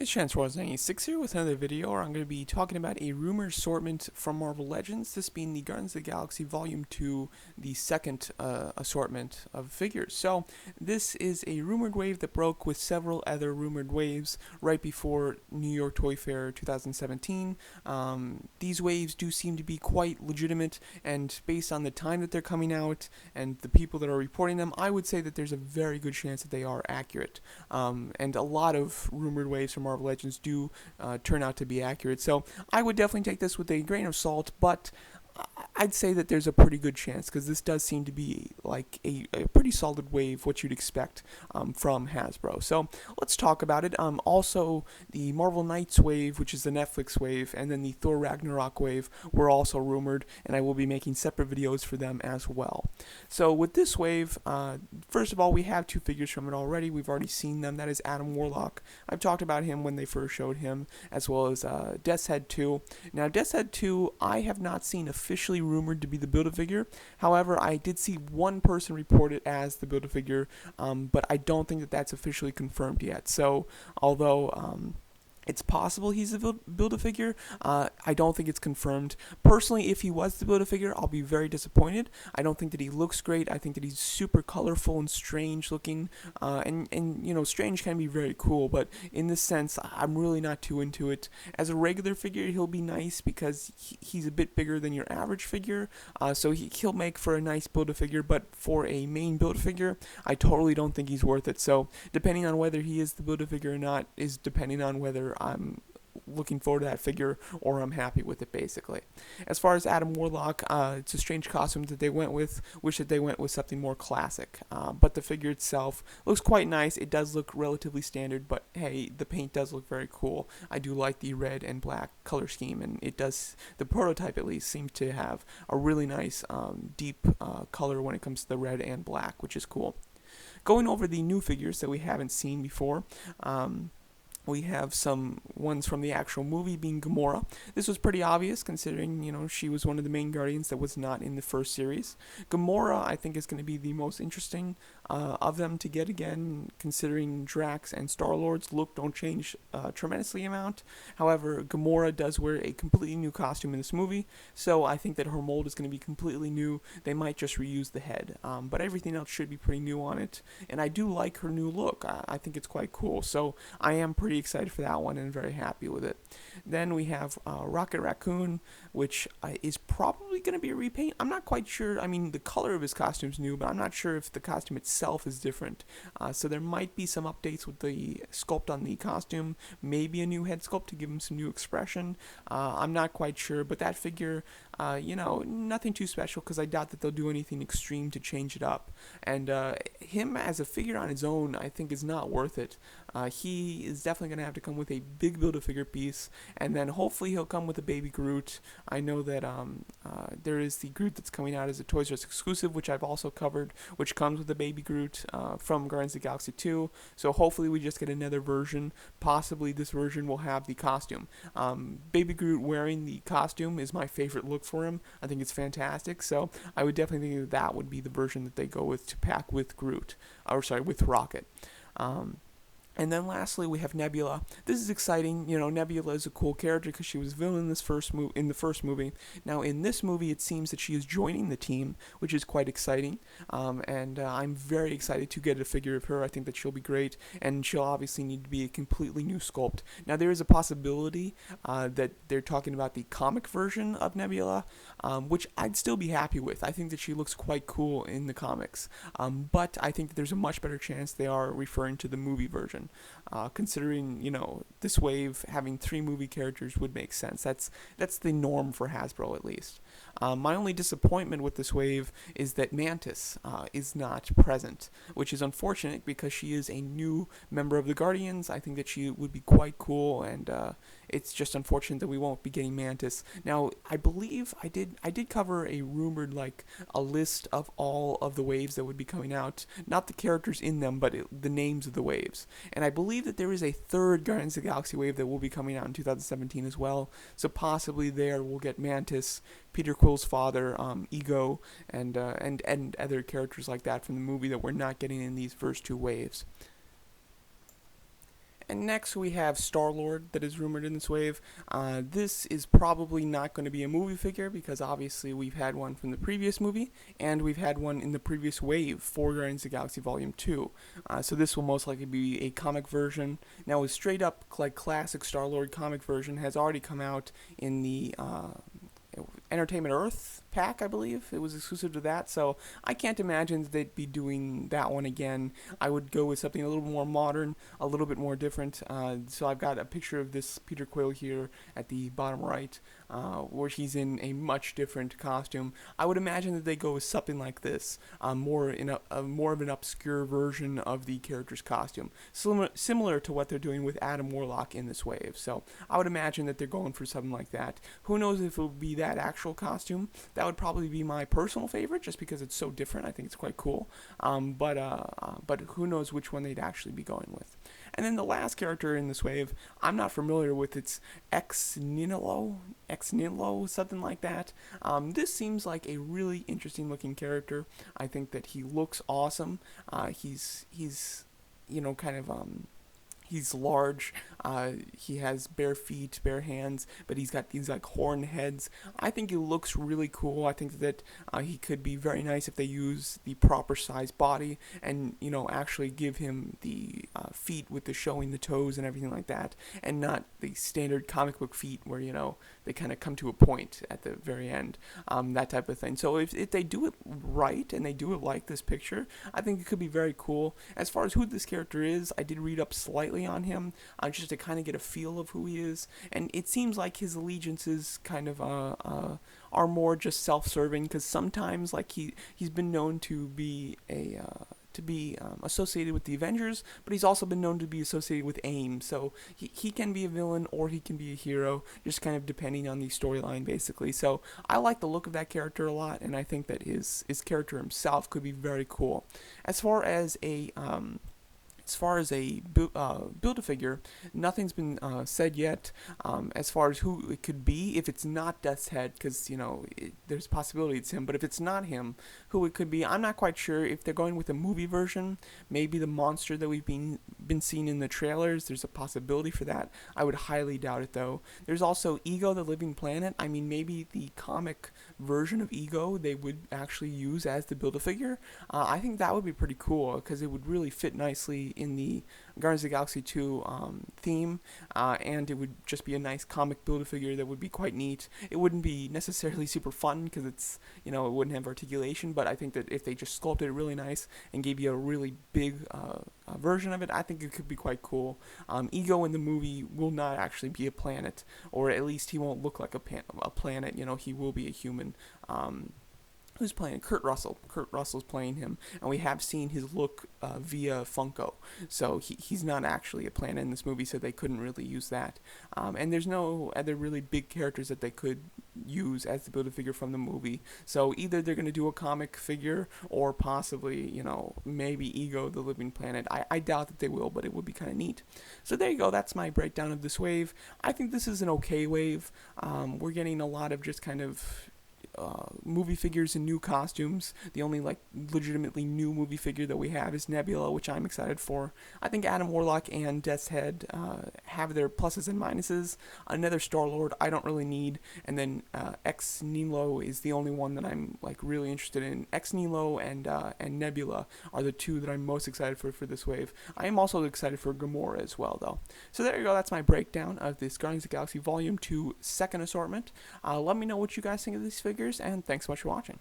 It's Chance6 here with another video where I'm going to be talking about a rumor assortment from Marvel Legends, this being the Guardians of the Galaxy Volume 2, the second assortment of figures. So, this is a rumored wave that broke with several other rumored waves right before New York Toy Fair 2017. These waves do seem to be quite legitimate, and based on the time that they're coming out and the people that are reporting them, I would say that there's a very good chance that they are accurate. And a lot of rumored waves from Marvel Legends do turn out to be accurate. So I would definitely take this with a grain of salt, but I'd say that there's a pretty good chance because this does seem to be like a pretty solid wave, what you'd expect from Hasbro. So let's talk about it. Also, the Marvel Knights wave, which is the Netflix wave, and then the Thor Ragnarok wave were also rumored, and I will be making separate videos for them as well. So with this wave, first of all, we have two figures from it already. We've already seen them. That is Adam Warlock. I've talked about him when they first showed him, as well as Death's Head 2. Now, Death's Head 2, I have not seen officially rumored to be the Build-A-Figure. However, I did see one person report it as the Build-A-Figure, but I don't think that that's officially confirmed yet. So, although it's possible he's a Build-A-Figure, I don't think it's confirmed. Personally, if he was the Build-A-Figure, I'll be very disappointed. I don't think that he looks great. I think that he's super colorful and strange looking, and you know, strange can be very cool, but in this sense, I'm really not too into it. As a regular figure, he'll be nice because he's a bit bigger than your average figure, so he'll make for a nice Build-A-Figure, but for a main Build-A-Figure, I totally don't think he's worth it. So, depending on whether he is the Build-A-Figure or not is depending on whether I'm looking forward to that figure or I'm happy with it, basically. As far as Adam Warlock, it's a strange costume that they went with. Wish that they went with something more classic. But the figure itself looks quite nice. It does look relatively standard, but hey, the paint does look very cool. I do like the red and black color scheme, and it does, the prototype at least, seems to have a really nice deep color when it comes to the red and black, which is cool. Going over the new figures that we haven't seen before, we have some ones from the actual movie being Gamora. This was pretty obvious considering, you know, she was one of the main Guardians that was not in the first series. Gamora, I think, is going to be the most interesting of them to get again, considering Drax and Starlord's look don't change tremendously amount. However, Gamora does wear a completely new costume in this movie, so I think that her mold is going to be completely new. They might just reuse the head, but everything else should be pretty new on it, and I do like her new look. I think it's quite cool, so I am pretty excited for that one and very happy with it. Then we have Rocket Raccoon, which is probably going to be a repaint. I'm not quite sure. I mean, the color of his costume is new, but I'm not sure if the costume itself is different. So there might be some updates with the sculpt on the costume, maybe a new head sculpt to give him some new expression. I'm not quite sure, but that figure, you know, nothing too special because I doubt that they'll do anything extreme to change it up. And him as a figure on his own, I think, is not worth it. He is definitely going to have to come with a big Build-A-Figure piece, and then hopefully he'll come with a baby Groot. I know that there is the Groot that's coming out as a Toys R Us exclusive, which I've also covered, which comes with a baby Groot from Guardians of the Galaxy 2. So hopefully we just get another version. Possibly this version will have the costume. Baby Groot wearing the costume is my favorite look for him. I think it's fantastic. So I would definitely think that would be the version that they go with to pack with Groot, or sorry, with Rocket. And then lastly, we have Nebula. This is exciting. You know, Nebula is a cool character because she was villain in the first movie. Now, in this movie, it seems that she is joining the team, which is quite exciting. And I'm very excited to get a figure of her. I think that she'll be great, and she'll obviously need to be a completely new sculpt. Now, there is a possibility that they're talking about the comic version of Nebula, which I'd still be happy with. I think that she looks quite cool in the comics. But I think that there's a much better chance they are referring to the movie version. Considering, you know, this wave having 3 movie characters would make sense. That's the norm for Hasbro, at least. My only disappointment with this wave is that Mantis is not present, which is unfortunate because she is a new member of the Guardians. I think that she would be quite cool, and it's just unfortunate that we won't be getting Mantis. Now, I believe I did cover a rumored, like, a list of all of the waves that would be coming out. Not the characters in them, but the names of the waves. And I believe that there is a third Guardians of the Galaxy wave that will be coming out in 2017 as well. So possibly there we'll get Mantis, Peter Quill's father, Ego, and other characters like that from the movie that we're not getting in these first 2 waves. And next we have Starlord that is rumored in this wave. This is probably not going to be a movie figure because obviously we've had one from the previous movie and we've had one in the previous wave for Guardians of the Galaxy Volume 2. So this will most likely be a comic version. Now a straight up like classic Starlord comic version has already come out in the Entertainment Earth pack, I believe. It was exclusive to that, so I can't imagine they'd be doing that one again. I would go with something a little more modern, a little bit more different. So I've got a picture of this Peter Quill here at the bottom right, where he's in a much different costume. I would imagine that they go with something like this, more in more of an obscure version of the character's costume, similar to what they're doing with Adam Warlock in this wave. So I would imagine that they're going for something like that. Who knows if it will be that actual costume? That would probably be my personal favorite, just because it's so different. I think it's quite cool. But who knows which one they'd actually be going with. And then the last character in this wave, I'm not familiar with. It's Nihlo, something like that. This seems like a really interesting looking character. I think that he looks awesome. He's kind of he's large. He has bare feet, bare hands, but he's got these like horn heads. I think he looks really cool. I think that he could be very nice if they use the proper size body and actually give him the feet with the showing the toes and everything like that, and not the standard comic book feet where they kind of come to a point at the very end, that type of thing. So if they do it right and they do it like this picture, I think it could be very cool. As far as who this character is, I did read up slightly on him, just to kind of get a feel of who he is, and it seems like his allegiances kind of are more just self-serving, because sometimes like he's been known to be associated with the Avengers, but he's also been known to be associated with AIM, so he can be a villain or he can be a hero, just kind of depending on the storyline, basically. So I like the look of that character a lot, and I think that his character himself could be very cool. As far as a Build-A-Figure, nothing's been said yet as far as who it could be. If it's not Death's Head, because there's a possibility it's him, but if it's not him, who it could be, I'm not quite sure. If they're going with a movie version, maybe the monster that we've been seeing in the trailers, there's a possibility for that. I would highly doubt it, though. There's also Ego, the Living Planet. I mean, maybe the comic version of Ego they would actually use as the Build-A-Figure. I think that would be pretty cool, because it would really fit nicely in the Guardians of the Galaxy 2 theme, and it would just be a nice comic Build-A-Figure that would be quite neat. It wouldn't be necessarily super fun because it's, it wouldn't have articulation, but I think that if they just sculpted it really nice and gave you a really big version of it, I think it could be quite cool. Ego in the movie will not actually be a planet, or at least he won't look like a planet. He will be a human. Who's playing? Kurt Russell. Kurt Russell's playing him, and we have seen his look via Funko. So he's not actually a planet in this movie, so they couldn't really use that. And there's no other really big characters that they could use as the Build-A-Figure from the movie. So either they're going to do a comic figure, or possibly, maybe Ego, the Living Planet. I doubt that they will, but it would be kind of neat. So there you go. That's my breakdown of this wave. I think this is an okay wave. We're getting a lot of just kind of movie figures in new costumes. The only legitimately new movie figure that we have is Nebula, which I'm excited for. I think Adam Warlock and Death's Head have their pluses and minuses. Another Starlord I don't really need, and then Nihlo is the only one that I'm really interested in. Nihlo and Nebula are the two that I'm most excited for this wave. I am also excited for Gamora as well, though. So there you go. That's my breakdown of this Guardians of the Galaxy Volume 2 second assortment. Let me know what you guys think of these figures, and thanks so much for watching.